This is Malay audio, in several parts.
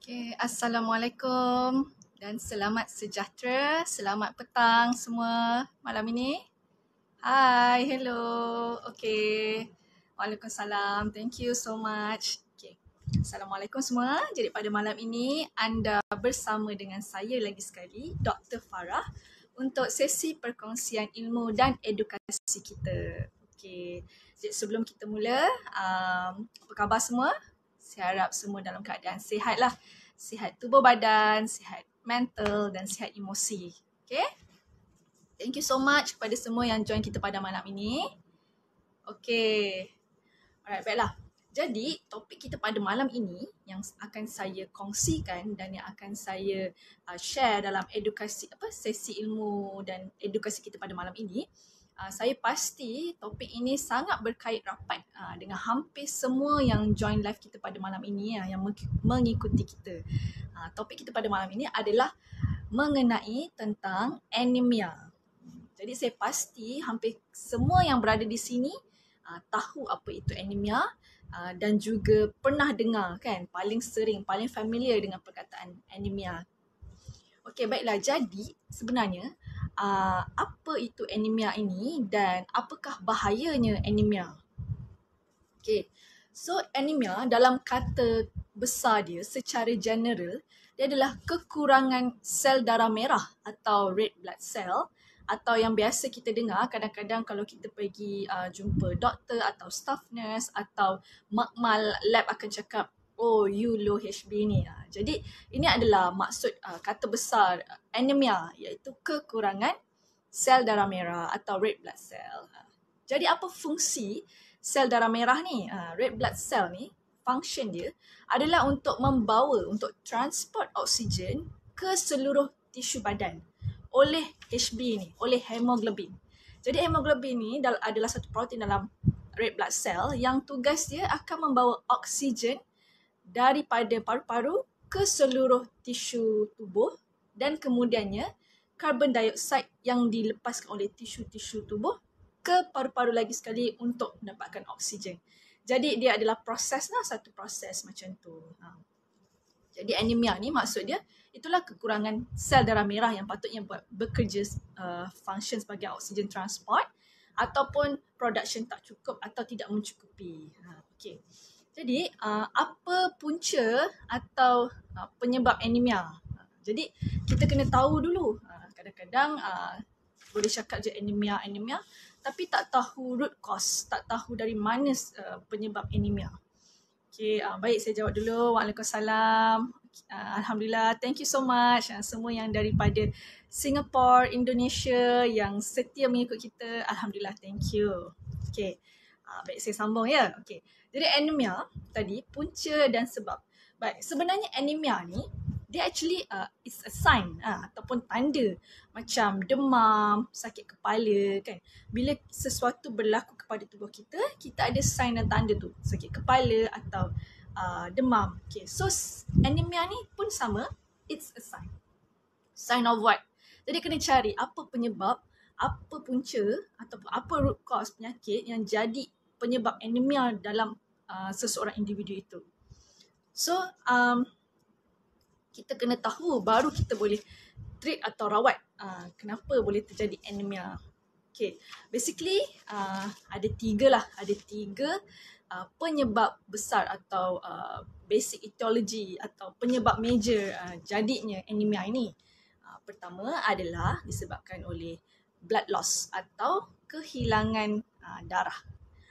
Okay, Assalamualaikum dan selamat sejahtera, selamat petang semua malam ini. Hai, hello. Okay, Waalaikumsalam. Thank you so much. Okay, Assalamualaikum semua. Jadi pada malam ini anda bersama dengan saya lagi sekali, Dr. Farah untuk sesi perkongsian ilmu dan edukasi kita. Okay, jadi sebelum kita mula, apa khabar semua? Saya harap semua dalam keadaan sihat lah. Sihat tubuh badan, sihat mental dan sihat emosi. Okay? Thank you so much kepada semua yang join kita pada malam ini. Okay. Alright, baiklah. Jadi, topik kita pada malam ini yang akan saya kongsikan dan yang akan saya share dalam sesi ilmu dan edukasi kita pada malam ini, saya pasti topik ini sangat berkait rapat dengan hampir semua yang join live kita pada malam ini yang mengikuti kita. Topik kita pada malam ini adalah mengenai tentang anemia. Jadi saya pasti hampir semua yang berada di sini tahu apa itu anemia dan juga pernah dengar kan, paling sering, paling familiar dengan perkataan anemia. Okey, baiklah. Jadi sebenarnya apa itu anemia ini dan apakah bahayanya anemia? Okey. So anemia dalam kata besar dia secara general dia adalah kekurangan sel darah merah atau red blood cell, atau yang biasa kita dengar kadang-kadang kalau kita pergi jumpa doktor atau staff nurse atau makmal lab akan cakap, oh you low HB ni. Jadi ini adalah maksud kata besar anemia, iaitu kekurangan sel darah merah atau red blood cell. Jadi apa fungsi sel darah merah ni? Red blood cell ni, function dia adalah untuk membawa, untuk transport oksigen ke seluruh tisu badan oleh HB ni, oleh hemoglobin. Jadi hemoglobin ni adalah satu protein dalam red blood cell yang tugas dia akan membawa oksigen daripada paru-paru ke seluruh tisu tubuh dan kemudiannya karbon dioksida yang dilepaskan oleh tisu-tisu tubuh ke paru-paru lagi sekali untuk mendapatkan oksigen. Jadi dia adalah satu proses macam tu. Jadi anemia ni maksud dia itulah kekurangan sel darah merah yang patutnya bekerja function sebagai oksigen transport ataupun production tak cukup atau tidak mencukupi. Okay. Jadi apa punca atau penyebab anemia? Jadi kita kena tahu dulu. Kadang-kadang boleh cakap je anemia, tapi tak tahu root cause, tak tahu dari mana penyebab anemia. Okay, baik, saya jawab dulu. Waalaikumsalam. Alhamdulillah, thank you so much semua yang daripada Singapore, Indonesia yang setia mengikut kita. Alhamdulillah, thank you. Okay, baik, saya sambung ya. Okay, jadi anemia tadi, punca dan sebab. Baik, sebenarnya anemia ni dia actually it's a sign ataupun tanda macam demam, sakit kepala kan. Bila sesuatu berlaku kepada tubuh kita, kita ada sign dan tanda tu, sakit kepala atau demam. Okay, so anemia ni pun sama, it's a sign. Sign of what? Jadi kena cari apa penyebab, apa punca ataupun apa root cause penyakit yang jadi penyebab anemia dalam seseorang individu itu. So kita kena tahu baru kita boleh treat atau rawat kenapa boleh terjadi anemia. Okay, basically ada tiga penyebab besar atau basic etiology atau penyebab major jadinya anemia ini. Pertama adalah disebabkan oleh blood loss atau kehilangan darah.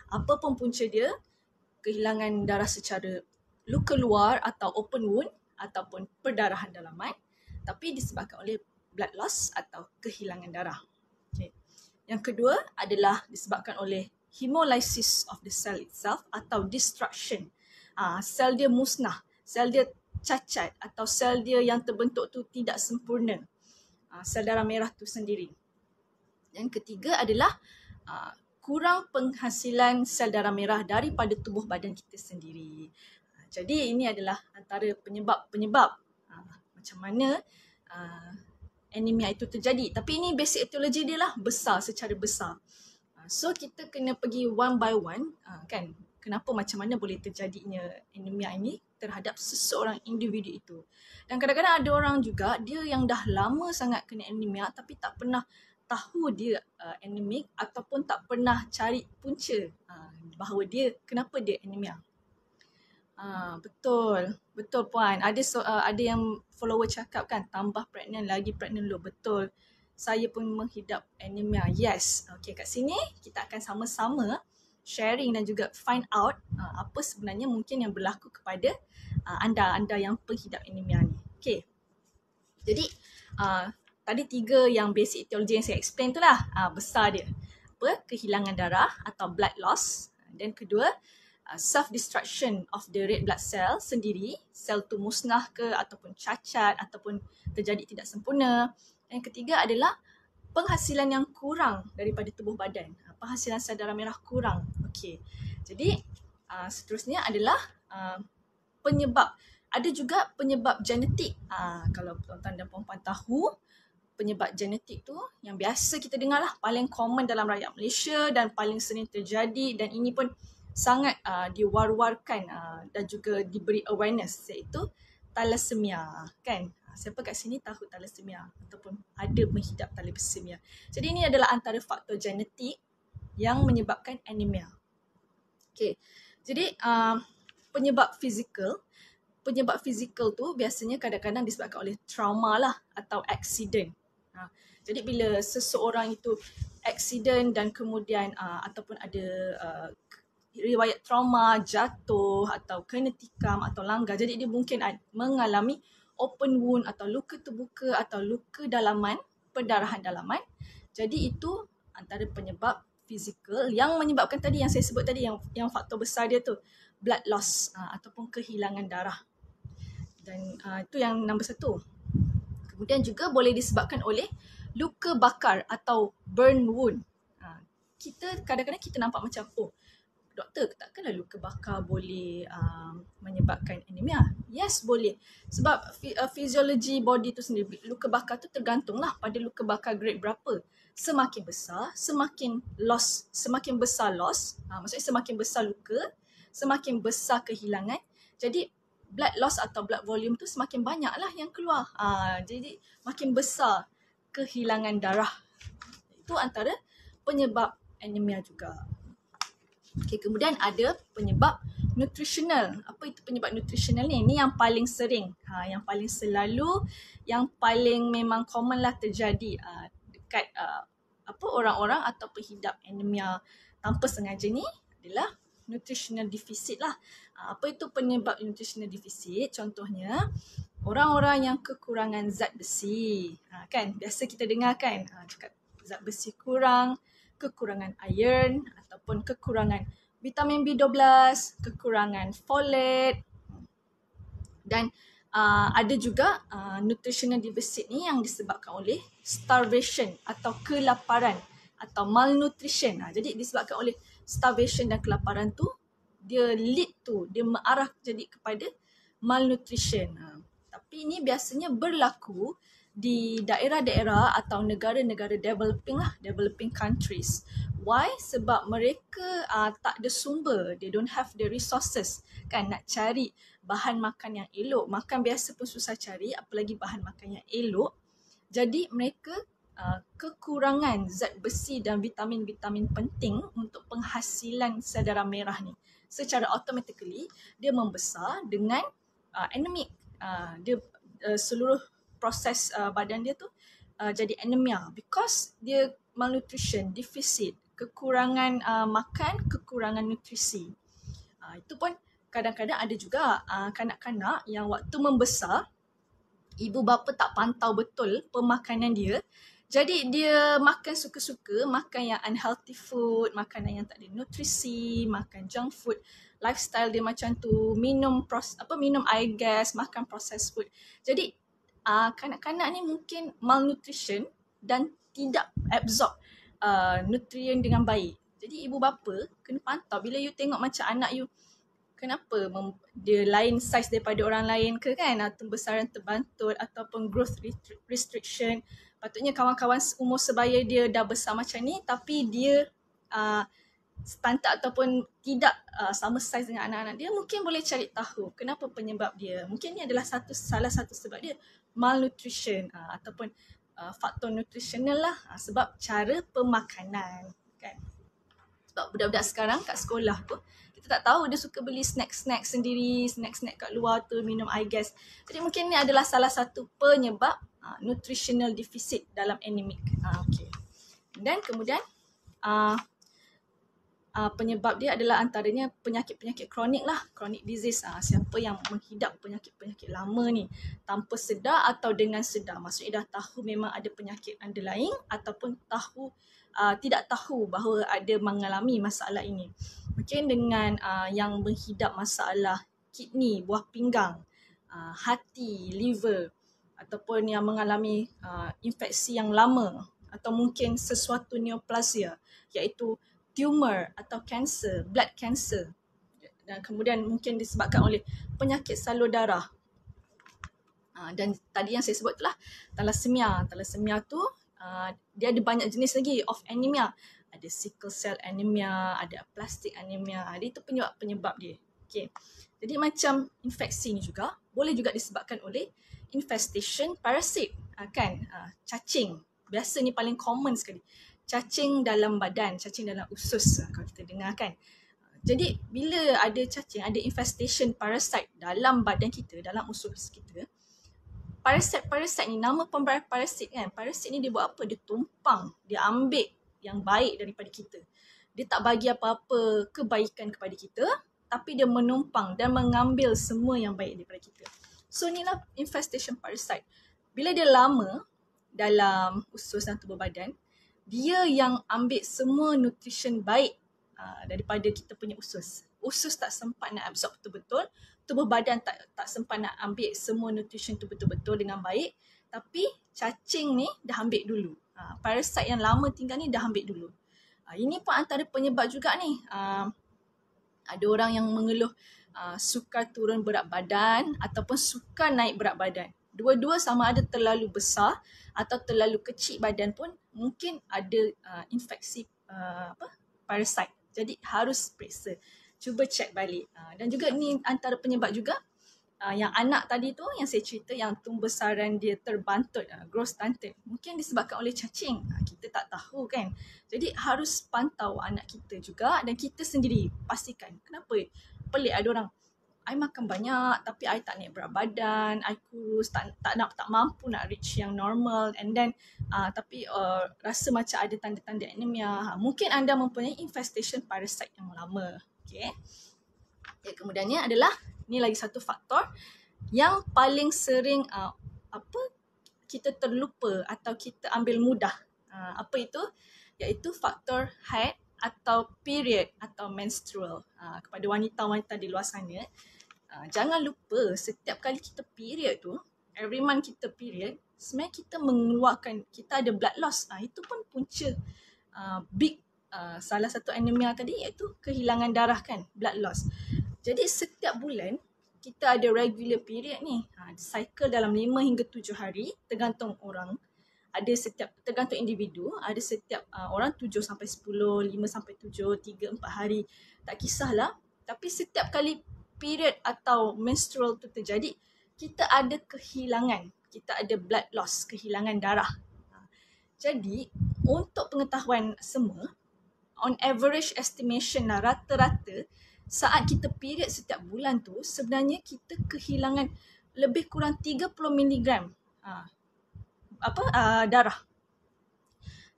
Apa pun punca dia, kehilangan darah secara luka luar atau open wound ataupun perdarahan dalaman, tapi disebabkan oleh blood loss atau kehilangan darah. Okay. Yang kedua adalah disebabkan oleh hemolysis of the cell itself atau destruction. Sel dia musnah, sel dia cacat atau sel dia yang terbentuk tu tidak sempurna. Sel darah merah tu sendiri. Yang ketiga adalah kurang penghasilan sel darah merah daripada tubuh badan kita sendiri. Jadi ini adalah antara penyebab-penyebab macam mana anemia itu terjadi. Tapi ini basic etiologi dia lah secara besar. So kita kena pergi one by one kan. kenapa macam mana boleh terjadinya anemia ini terhadap seseorang individu itu. Dan kadang-kadang ada orang juga dia yang dah lama sangat kena anemia tapi tak pernah tahu dia anemik ataupun tak pernah cari punca bahawa dia kenapa dia anemia. Betul puan. Ada yang follower cakap kan tambah pregnant lagi pregnant low. Betul. Saya pun menghidap anemia. Yes. Okay, kat sini kita akan sama-sama sharing dan juga find out apa sebenarnya mungkin yang berlaku kepada anda yang penghidap anemia ni. Okay. Jadi tadi 3 yang basic etiologi yang saya explain tu lah. Besar dia. Apa? Kehilangan darah atau blood loss. Dan kedua, self-destruction of the red blood cell sendiri. Sel tu musnah ke ataupun cacat ataupun terjadi tidak sempurna. Yang ketiga adalah penghasilan yang kurang daripada tubuh badan. Penghasilan sel darah merah kurang. Okey. Jadi seterusnya adalah penyebab. Ada juga penyebab genetik. Kalau tuan-tuan dan puan-puan tahu, penyebab genetik tu yang biasa kita dengar lah, paling common dalam rakyat Malaysia dan paling sering terjadi dan ini pun sangat diwar-warkan dan juga diberi awareness, iaitu thalassemia, kan? Siapa kat sini tahu thalassemia ataupun ada menghidap thalassemia? Jadi ini adalah antara faktor genetik yang menyebabkan anemia. Okay. Jadi penyebab fizikal tu biasanya kadang-kadang disebabkan oleh trauma lah atau accident. Jadi bila seseorang itu accident dan kemudian ataupun ada riwayat trauma, jatuh atau kena tikam atau langgar, jadi dia mungkin mengalami open wound atau luka terbuka atau luka dalaman, perdarahan dalaman. Jadi itu antara penyebab fizikal yang menyebabkan tadi yang saya sebut tadi, yang faktor besar dia tu blood loss ataupun kehilangan darah. Dan itu yang nombor 1. Kemudian juga boleh disebabkan oleh luka bakar atau burn wound. Kita kadang-kadang kita nampak macam, oh doktor, takkanlah luka bakar boleh menyebabkan anemia? Yes, boleh. Sebab fisiologi body tu sendiri, luka bakar tu tergantunglah pada luka bakar grade berapa. Semakin besar, semakin besar loss, maksudnya semakin besar luka, semakin besar kehilangan. Jadi blood loss atau blood volume tu semakin banyaklah yang keluar. Jadi makin besar kehilangan darah. Itu antara penyebab anemia juga. Okay, kemudian ada penyebab nutritional. Apa itu penyebab nutritional ni? Ini yang paling sering, yang paling selalu, yang paling memang common lah terjadi dekat orang-orang atau penghidap anemia tanpa sengaja ni adalah nutritional deficit lah. Apa itu penyebab nutritional deficit? Contohnya, orang-orang yang kekurangan zat besi. Kan, biasa kita dengar kan, cakap zat besi kurang, kekurangan iron ataupun kekurangan vitamin B12, kekurangan folate. Dan ada juga nutritional deficit ni yang disebabkan oleh starvation atau kelaparan atau malnutrition. Jadi disebabkan oleh starvation dan kelaparan tu, dia mengarah jadi kepada malnutrition. Tapi ini biasanya berlaku di daerah-daerah atau negara-negara developing countries. Why? Sebab mereka tak ada sumber, they don't have the resources kan nak cari bahan makan yang elok. Makan biasa pun susah cari, apalagi bahan makan yang elok. Jadi mereka kekurangan zat besi dan vitamin-vitamin penting untuk penghasilan sel darah merah ni. Secara automatically dia membesar dengan anemik. Seluruh proses badan dia tu jadi anemia because dia malnutrition, deficit, kekurangan makan, kekurangan nutrisi. Itu pun kadang-kadang ada juga kanak-kanak yang waktu membesar, ibu bapa tak pantau betul pemakanan dia. Jadi dia makan suka-suka, makan yang unhealthy food, makanan yang tak ada nutrisi, makan junk food. Lifestyle dia macam tu, minum air gas, makan processed food. Jadi kanak-kanak ni mungkin malnutrition dan tidak absorb nutrien dengan baik. Jadi ibu bapa kena pantau bila you tengok macam anak you, kenapa dia lain size daripada orang lain ke kan, atau besaran terbantul ataupun growth restriction. Patutnya kawan-kawan umur sebaya dia dah besar macam ni tapi dia stunted ataupun tidak sama saiz dengan anak-anak dia, mungkin boleh cari tahu kenapa penyebab dia. Mungkin ni adalah salah satu sebab dia malnutrition ataupun faktor nutritional lah, sebab cara pemakanan kan. Sebab budak-budak sekarang kat sekolah tu, kita tak tahu dia suka beli snack-snack sendiri, snack-snack kat luar tu, minum air gas. Jadi mungkin ni adalah salah satu penyebab nutritional deficit dalam anemic. Okay. Dan kemudian penyebab dia adalah antaranya penyakit-penyakit kronik lah, chronic disease. Siapa yang menghidap penyakit-penyakit lama ni tanpa sedar atau dengan sedar, maksudnya dah tahu memang ada penyakit underlying ataupun tidak tahu bahawa ada mengalami masalah ini. Mungkin dengan yang menghidap masalah kidney, buah pinggang, hati, liver, ataupun yang mengalami infeksi yang lama, atau mungkin sesuatu neoplasia, iaitu tumor atau kanser, blood cancer, dan kemudian mungkin disebabkan oleh penyakit salur darah. Dan tadi yang saya sebut itulah thalassemia. Thalassemia tu dia ada banyak jenis lagi of anemia. Ada sickle cell anemia, ada aplastic anemia. Dia itu penyebab dia. Okay. Jadi macam infeksi ni juga boleh juga disebabkan oleh infestation parasit, kan? Cacing. Biasa ni paling common sekali. Cacing dalam badan, cacing dalam usus kalau kita dengar kan. Jadi bila ada cacing, ada infestation parasite dalam badan kita, dalam usus kita, parasit ni, nama pemberat parasit kan, parasit ni dia buat apa? Dia tumpang, dia ambil yang baik daripada kita. Dia tak bagi apa-apa kebaikan kepada kita, tapi dia menumpang dan mengambil semua yang baik daripada kita. So inilah infestation parasite. Bila dia lama dalam usus dan tubuh badan, dia yang ambil semua nutrition baik daripada kita punya usus. Usus tak sempat nak absorb betul-betul, tubuh badan tak sempat nak ambil semua nutrition tu betul-betul dengan baik, tapi cacing ni dah ambil dulu. Parasit yang lama tinggal ni dah ambil dulu. Ini pun antara penyebab juga ni. Ada orang yang mengeluh sukar turun berat badan ataupun sukar naik berat badan. Dua-dua sama ada terlalu besar atau terlalu kecil badan pun mungkin ada infeksi parasit. Jadi harus periksa. Cuba cek balik. Dan juga ni antara penyebab juga yang anak tadi tu yang saya cerita yang tumbesaran dia terbantut, growth stunted. Mungkin disebabkan oleh cacing. Kita tak tahu kan. Jadi harus pantau anak kita juga dan kita sendiri pastikan. Kenapa? Pelik ada orang, I makan banyak tapi I tak naik berat badan, I kurus, tak mampu nak reach yang normal, and then tapi rasa macam ada tanda-tanda anemia. Mungkin anda mempunyai infestation parasit yang lama. Okay. Kemudiannya adalah, ni lagi satu faktor yang paling sering kita terlupa atau kita ambil mudah. Apa itu? Iaitu faktor haid atau period atau menstrual. Kepada wanita-wanita di luar sana, jangan lupa setiap kali kita period tu, every month kita period, sebenarnya kita mengeluarkan, kita ada blood loss. Itu pun punca big salah satu anemia tadi, iaitu kehilangan darah kan, blood loss. Jadi setiap bulan kita ada regular period ni. Cycle dalam 5 hingga 7 hari, tergantung orang. Tergantung individu, ada setiap orang 7 sampai 10, 5 sampai 7, 3, 4 hari, tak kisahlah. Tapi setiap kali period atau menstrual tu terjadi, kita ada kehilangan, kita ada blood loss, kehilangan darah. Jadi untuk pengetahuan semua, on average estimation lah, rata-rata saat kita period setiap bulan tu, sebenarnya kita kehilangan lebih kurang 30 miligram darah.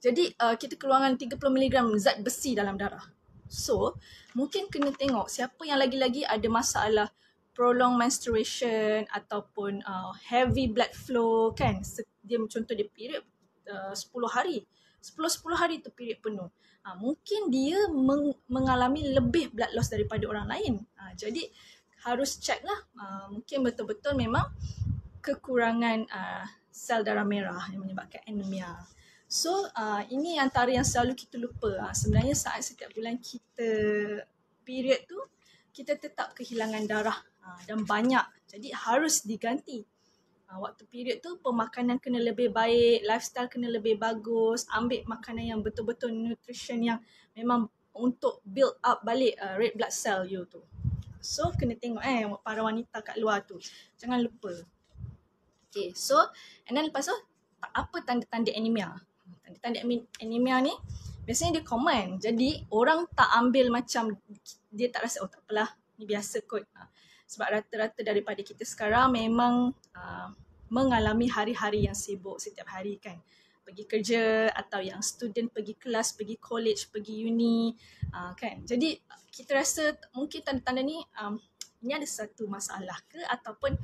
Jadi kita keluarkan 30 miligram zat besi dalam darah. So mungkin kena tengok siapa yang lagi-lagi ada masalah prolonged menstruation ataupun heavy blood flow kan. Dia contoh dia period 10 hari. 10 hari tu period penuh. Mungkin dia mengalami lebih blood loss daripada orang lain. Jadi harus check lah. Mungkin betul-betul memang kekurangan sel darah merah yang menyebabkan anemia. So ini antara yang selalu kita lupa. Sebenarnya saat setiap bulan kita period tu, kita tetap kehilangan darah dan banyak. Jadi harus diganti. Waktu period tu pemakanan kena lebih baik, lifestyle kena lebih bagus, ambil makanan yang betul-betul nutrition yang memang untuk build up balik red blood cell you tu. So kena tengok para wanita kat luar tu. Jangan lupa. Okay, so and then lepas tu apa tanda-tanda anemia? Tanda-tanda anemia ni biasanya dia common. Jadi orang tak ambil macam dia tak rasa tak apalah, ni biasa kot. Sebab rata-rata daripada kita sekarang memang mengalami hari-hari yang sibuk setiap hari kan. Pergi kerja atau yang student pergi kelas, pergi college, pergi uni kan. Jadi kita rasa mungkin tanda-tanda ni ini ada satu masalah ke ataupun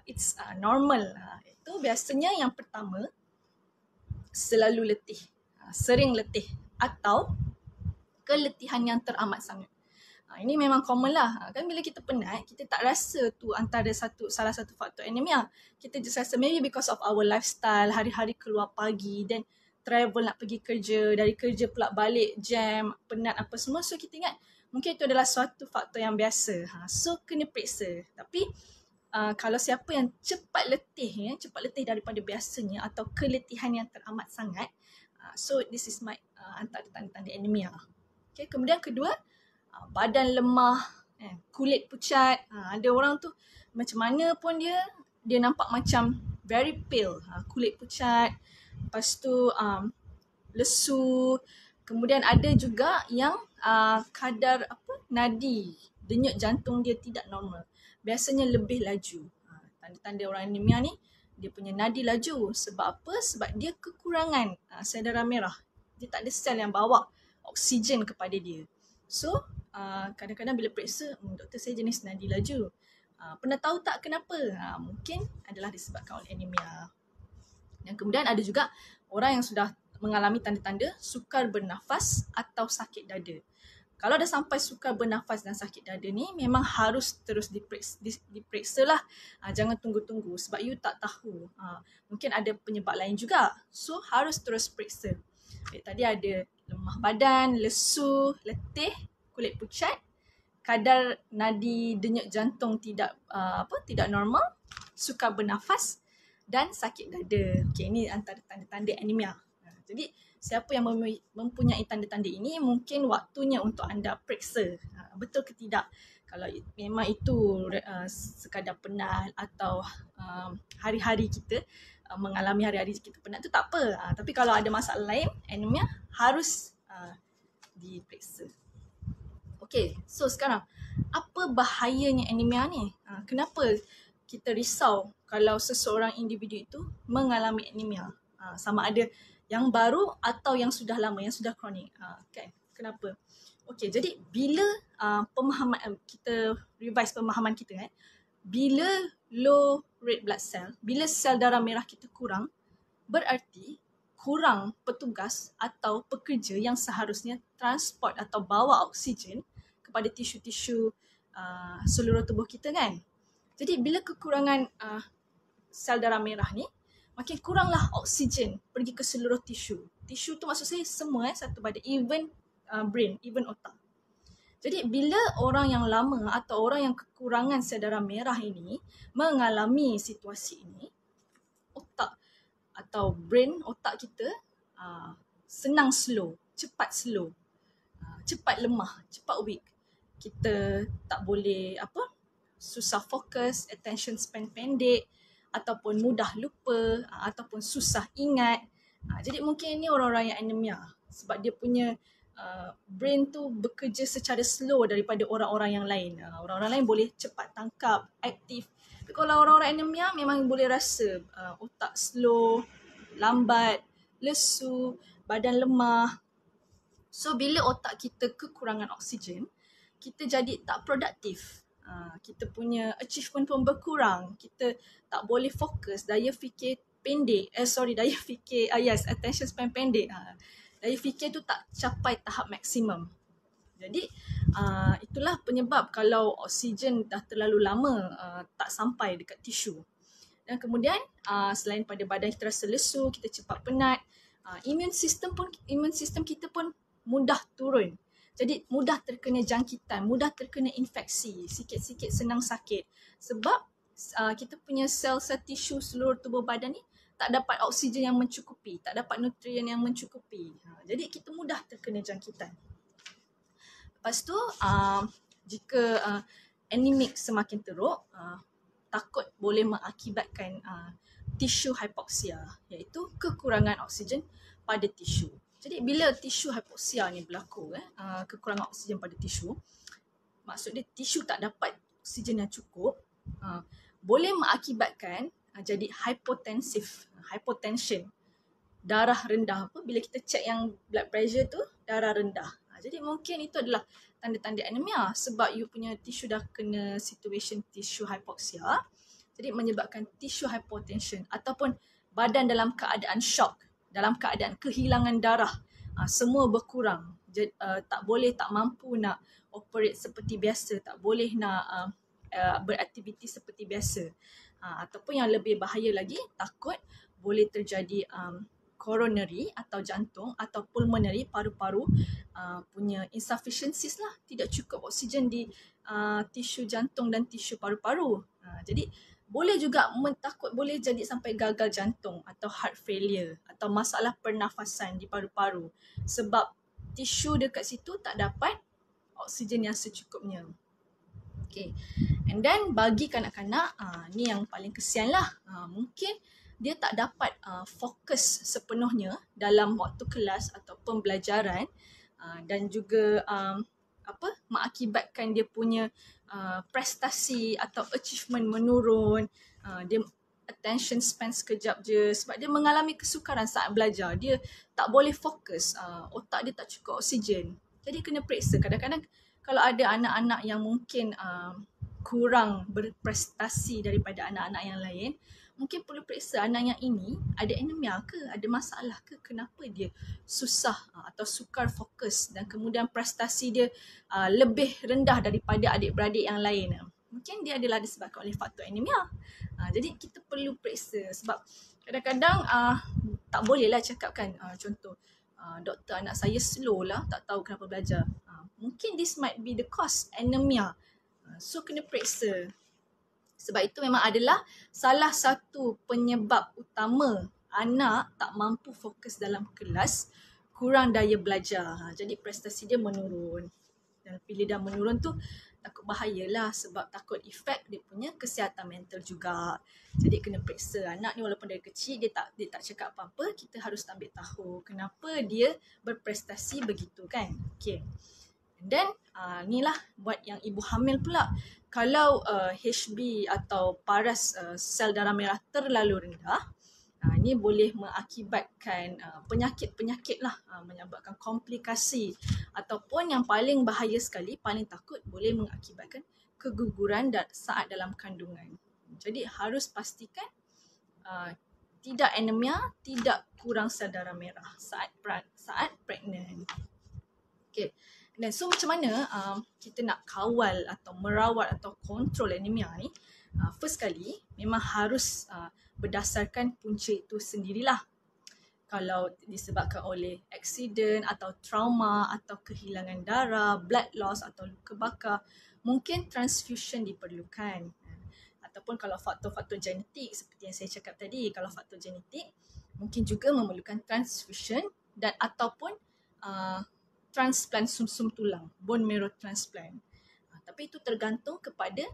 it's normal. Itu biasanya yang pertama selalu letih, sering letih atau keletihan yang teramat sangat. Ini memang common lah. Kan bila kita penat, kita tak rasa tu salah satu faktor anemia. Kita just rasa maybe because of our lifestyle, hari-hari keluar pagi dan travel nak pergi kerja, dari kerja pula balik jam, penat apa semua. So kita ingat mungkin itu adalah suatu faktor yang biasa. So kena periksa. Tapi kalau siapa yang cepat letih daripada biasanya atau keletihan yang teramat sangat, so this is my antara tanda-tanda anemia. Okay, kemudian kedua, badan lemah, kulit pucat. Ada orang tu macam mana pun dia nampak macam very pale, kulit pucat, lepas tu lesu. Kemudian ada juga yang kadar nadi denyut jantung dia tidak normal. Biasanya lebih laju. Tanda-tanda orang anemia ni, dia punya nadi laju. Sebab apa? Sebab dia kekurangan sel darah merah. Dia tak ada sel yang bawa oksigen kepada dia. So, kadang-kadang bila periksa, doktor saya jenis nadi laju. Pernah tahu tak kenapa? Mungkin adalah disebabkan oleh anemia. Dan kemudian ada juga orang yang sudah mengalami tanda-tanda sukar bernafas atau sakit dada. Kalau dah sampai sukar bernafas dan sakit dada ni, memang harus terus diperiksa lah. Jangan tunggu-tunggu sebab you tak tahu. Mungkin ada penyebab lain juga. So, harus terus periksa. Tadi ada lemah badan, lesu, letih, kulit pucat, kadar nadi denyut jantung tidak normal, sukar bernafas dan sakit dada. Okey, ini antara tanda-tanda anemia. Jadi siapa yang mempunyai tanda-tanda ini, mungkin waktunya untuk anda periksa betul ke tidak. Kalau memang itu sekadar penat atau hari-hari kita mengalami hari-hari kita penat tu tak apa. Tapi kalau ada masalah lain, anemia harus diperiksa. Okay, so sekarang apa bahayanya anemia ni? Kenapa kita risau kalau seseorang individu itu mengalami anemia? Sama ada yang baru atau yang sudah lama, yang sudah kronik. Okay, kenapa? Okay, jadi bila pemahaman kita revise pemahaman kita bila low red blood cell, bila sel darah merah kita kurang, berarti kurang petugas atau pekerja yang seharusnya transport atau bawa oksigen kepada tisu-tisu seluruh tubuh kita kan. Jadi bila kekurangan sel darah merah ni, makin kuranglah oksigen pergi ke seluruh tisu. Tisu tu maksud saya semua satu badan, even brain, even otak. Jadi bila orang yang lama atau orang yang kekurangan sel darah merah ini mengalami situasi ini, otak atau brain, otak kita senang slow, cepat slow, cepat lemah, cepat weak. Kita tak boleh susah fokus, attention span pendek, ataupun mudah lupa, ataupun susah ingat. Jadi mungkin ini orang-orang yang anemia sebab dia punya brain tu bekerja secara slow daripada orang-orang yang lain. Orang-orang lain boleh cepat tangkap, aktif. Tapi kalau orang-orang anemia memang boleh rasa otak slow, lambat, lesu, badan lemah. So bila otak kita kekurangan oksigen, kita jadi tak produktif. Kita punya achievement pun berkurang. Kita tak boleh fokus, daya fikir pendek. Attention span pendek. Daya fikir tu tak capai tahap maksimum. Jadi itulah penyebab kalau oksigen dah terlalu lama tak sampai dekat tisu. Dan kemudian selain pada badan kita rasa lesu, kita cepat penat, immune system kita pun mudah turun. Jadi mudah terkena jangkitan, mudah terkena infeksi, sikit-sikit senang sakit. Sebab kita punya sel-sel tisu seluruh tubuh badan ni tak dapat oksigen yang mencukupi, tak dapat nutrien yang mencukupi. Jadi kita mudah terkena jangkitan. Lepas tu jika anemik semakin teruk, takut boleh mengakibatkan tisu hypoxia, iaitu kekurangan oksigen pada tisu. Jadi bila tisu hypoxia ni berlaku, kekurangan oksigen pada tisu, maksud dia tisu tak dapat oksigen yang cukup, boleh mengakibatkan jadi hypotension, darah rendah. Bila kita check yang blood pressure tu, darah rendah. Jadi mungkin itu adalah tanda-tanda anemia sebab you punya tisu dah kena situation tisu hypoxia. Jadi menyebabkan tisu hypotension ataupun badan dalam keadaan shock, dalam keadaan kehilangan darah, semua berkurang. Tak mampu nak operate seperti biasa, tak boleh nak beraktiviti seperti biasa. Ataupun yang lebih bahaya lagi, takut boleh terjadi coronary atau jantung atau pulmonary, paru-paru punya insufficiencies lah, tidak cukup oksigen di tisu jantung dan tisu paru-paru. Jadi boleh juga takut boleh jadi sampai gagal jantung atau heart failure atau masalah pernafasan di paru-paru sebab tisu dekat situ tak dapat oksigen yang secukupnya. Okay. And then bagi kanak-kanak, ni yang paling kesian lah. Mungkin dia tak dapat fokus sepenuhnya dalam waktu kelas atau pembelajaran dan juga mengakibatkan dia punya prestasi atau achievement menurun. Dia attention span sekejap je sebab dia mengalami kesukaran saat belajar. Dia tak boleh fokus, otak dia tak cukup oksigen. Jadi kena periksa. Kadang-kadang kalau ada anak-anak yang mungkin kurang berprestasi daripada anak-anak yang lain, mungkin perlu periksa anak yang ini ada anemia ke, ada masalah ke, kenapa dia susah atau sukar fokus dan kemudian prestasi dia lebih rendah daripada adik-beradik yang lain. Mungkin dia adalah disebabkan oleh faktor anemia. Jadi kita perlu periksa sebab kadang-kadang tak bolehlah cakapkan contoh doktor anak saya slow lah, tak tahu kenapa belajar. Mungkin this might be the cause, anemia. So kena periksa. Sebab itu memang adalah salah satu penyebab utama anak tak mampu fokus dalam kelas, kurang daya belajar. Jadi prestasi dia menurun. Dan bila dah menurun tu takut bahayalah sebab takut efek dia punya kesihatan mental juga. Jadi kena periksa anak ni walaupun dari kecil dia tak cakap apa-apa, kita harus ambil tahu kenapa dia berprestasi begitu kan. Okay. Dan inilah buat yang ibu hamil pula. Kalau HB atau paras sel darah merah terlalu rendah, ini boleh mengakibatkan penyakit-penyakit lah, menyebabkan komplikasi ataupun yang paling bahaya sekali, paling takut boleh mengakibatkan keguguran saat dalam kandungan. Jadi harus pastikan tidak anemia, tidak kurang sel darah merah saat pregnant. Okay. Dan so macam mana kita nak kawal atau merawat atau kontrol anemia ni? First kali memang harus berdasarkan punca itu sendirilah. Kalau disebabkan oleh aksiden atau trauma atau kehilangan darah, blood loss atau luka bakar, mungkin transfusion diperlukan. Ataupun kalau faktor-faktor genetik seperti yang saya cakap tadi, kalau faktor genetik mungkin juga memerlukan transfusion dan ataupun transplant sumsum tulang, bone marrow transplant. Tapi itu tergantung kepada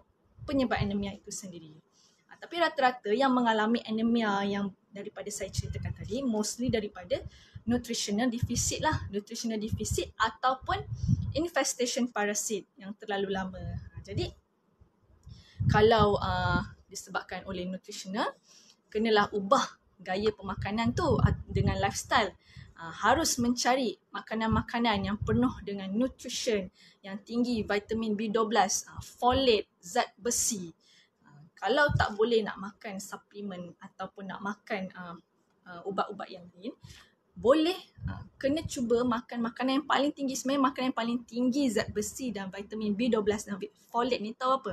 penyebab anemia itu sendiri. Tapi rata-rata yang mengalami anemia yang daripada saya ceritakan tadi, mostly daripada nutritional deficit lah. Nutritional deficit ataupun infestation parasit yang terlalu lama. Jadi kalau disebabkan oleh nutritional, kenalah ubah gaya pemakanan tu dengan lifestyle. Harus mencari makanan-makanan yang penuh dengan nutrition, yang tinggi vitamin B12, folate, zat besi. Kalau tak boleh nak makan suplemen ataupun nak makan ubat-ubat yang lain, boleh kena cuba makan makanan yang paling tinggi. Sebenarnya makanan yang paling tinggi zat besi dan vitamin B12 dan folate ni tahu apa?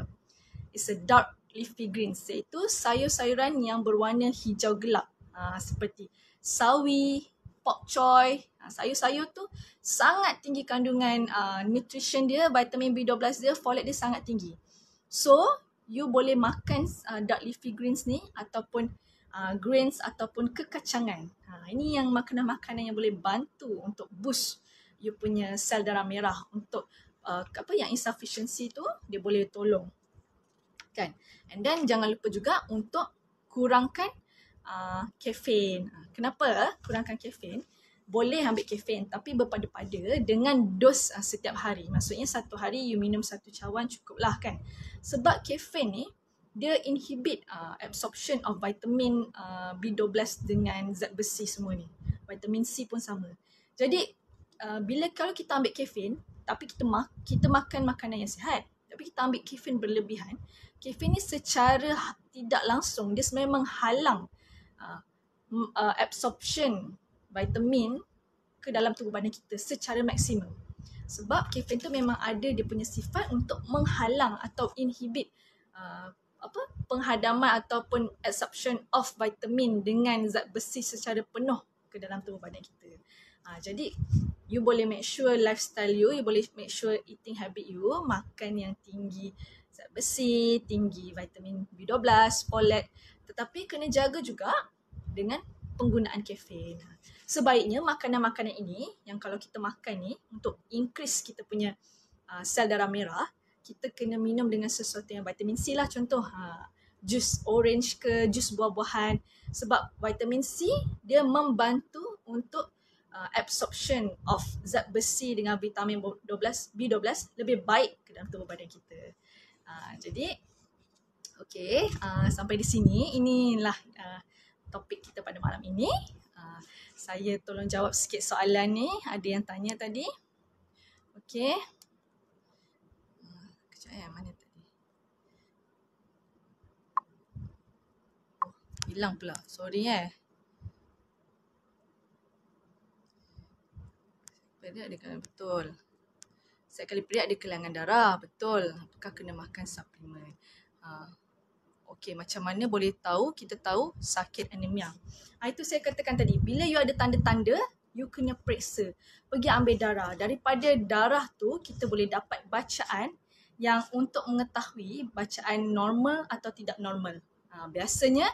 It's a dark leafy greens, iaitu sayur-sayuran yang berwarna hijau gelap, seperti sawi, pok choy. Sayur-sayur tu sangat tinggi kandungan nutrition dia, vitamin B12 dia, folate dia sangat tinggi. So, you boleh makan dark leafy greens ni ataupun greens ataupun kekacangan. Ini yang makanan-makanan yang boleh bantu untuk boost you punya sel darah merah untuk yang insufficiency tu dia boleh tolong kan. And then jangan lupa juga untuk kurangkan kafein. Kenapa kurangkan kafein? Boleh ambil kafein tapi berpada-pada dengan dos setiap hari. Maksudnya satu hari you minum 1 cawan cukup lah kan. Sebab kafein ni dia inhibit absorption of vitamin B12 dengan zat besi semua ni. Vitamin C pun sama. Jadi bila kalau kita ambil kafein tapi kita makan makanan yang sihat, tapi kita ambil kafein berlebihan, kafein ni secara tidak langsung dia sebenarnya menghalang absorption vitamin ke dalam tubuh badan kita secara maksimum. Sebab kafein tu memang ada dia punya sifat untuk menghalang atau inhibit penghadaman ataupun absorption of vitamin dengan zat besi secara penuh ke dalam tubuh badan kita. Jadi you boleh make sure lifestyle you boleh make sure eating habit you makan yang tinggi zat besi, tinggi vitamin B12, folate, tetapi kena jaga juga dengan penggunaan kafein. Sebaiknya makanan-makanan ini yang kalau kita makan ni untuk increase kita punya sel darah merah, kita kena minum dengan sesuatu yang vitamin C lah, contoh jus orange ke jus buah-buahan, sebab vitamin C dia membantu untuk absorption of zat besi dengan vitamin B12 lebih baik ke dalam tubuh badan kita. Jadi okey, sampai di sini inilah topik kita pada malam ini. Saya tolong jawab sikit soalan ni, ada yang tanya tadi. Okey. Kejap mana tadi? Hilang pula. Sorry Periak ada kelangan, betul. Setiap kali periak ada kelangan darah, betul. Apakah kena makan suplemen? Okey, macam mana boleh tahu kita tahu sakit anemia? Itu saya katakan tadi, bila you ada tanda-tanda, you kena periksa. Pergi ambil darah. Daripada darah tu, kita boleh dapat bacaan yang untuk mengetahui bacaan normal atau tidak normal. Biasanya,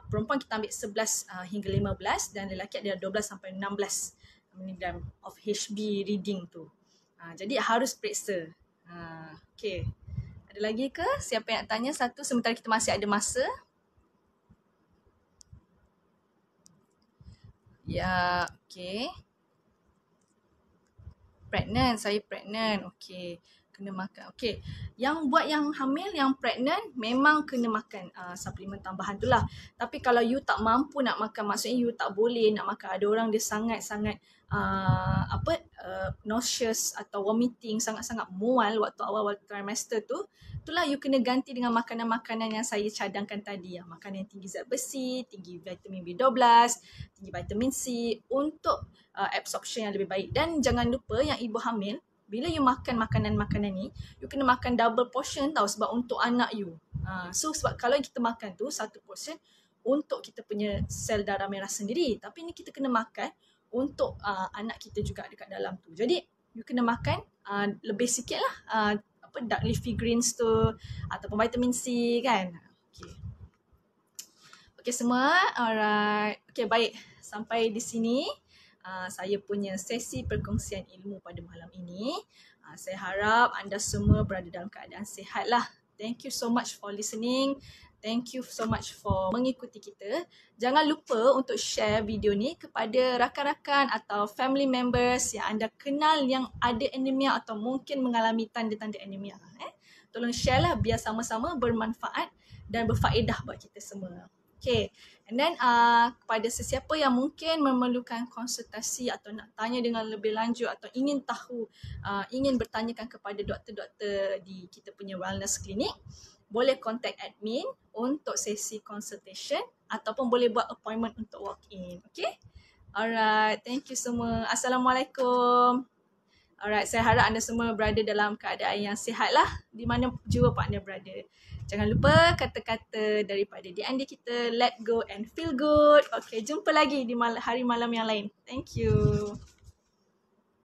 perempuan kita ambil 11 hingga 15 dan lelaki ada 12 sampai 16 miligram of HB reading tu. Jadi harus periksa. Okey. Ada lagi ke? Siapa yang tanya satu sementara kita masih ada masa? Ya, okey. Saya pregnant. Okey. Kena makan. Okey. Yang buat yang hamil, yang pregnant memang kena makan suplemen tambahan tu lah. Tapi kalau you tak mampu nak makan, maksudnya you tak boleh nak makan. Ada orang dia sangat-sangat nauseous atau vomiting, sangat-sangat mual waktu awal-awal trimester tu, itulah you kena ganti dengan makanan-makanan yang saya cadangkan tadi. Makanan yang tinggi zat besi, tinggi vitamin B12, tinggi vitamin C untuk absorption yang lebih baik. Dan jangan lupa yang ibu hamil, bila you makan makanan-makanan ni, you kena makan double portion tau, sebab untuk anak you. So sebab kalau kita makan tu satu portion untuk kita punya sel darah merah sendiri, tapi ni kita kena makan untuk anak kita juga dekat dalam tu. Jadi you kena makan lebih sikit lah dark leafy greens tu ataupun vitamin C kan. Okay semua, alright. Okay baik, sampai di sini saya punya sesi perkongsian ilmu pada malam ini. Saya harap anda semua berada dalam keadaan sihat lah. Thank you so much for listening. Thank you so much for mengikuti kita. Jangan lupa untuk share video ni kepada rakan-rakan atau family members yang anda kenal yang ada anemia atau mungkin mengalami tanda-tanda anemia. Tolong share lah biar sama-sama bermanfaat dan berfaedah buat kita semua. Okay, and then kepada sesiapa yang mungkin memerlukan konsultasi atau nak tanya dengan lebih lanjut atau ingin tahu, ingin bertanyakan kepada doktor-doktor di kita punya wellness clinic, boleh contact admin untuk sesi consultation ataupun boleh buat appointment untuk walk in. Okay, alright, thank you semua. Assalamualaikum. Alright, saya harap anda semua berada dalam keadaan yang sihat lah di mana jua partner berada. Jangan lupa kata-kata daripada D&D kita, let go and feel good. Okay, jumpa lagi di hari malam yang lain. Thank you.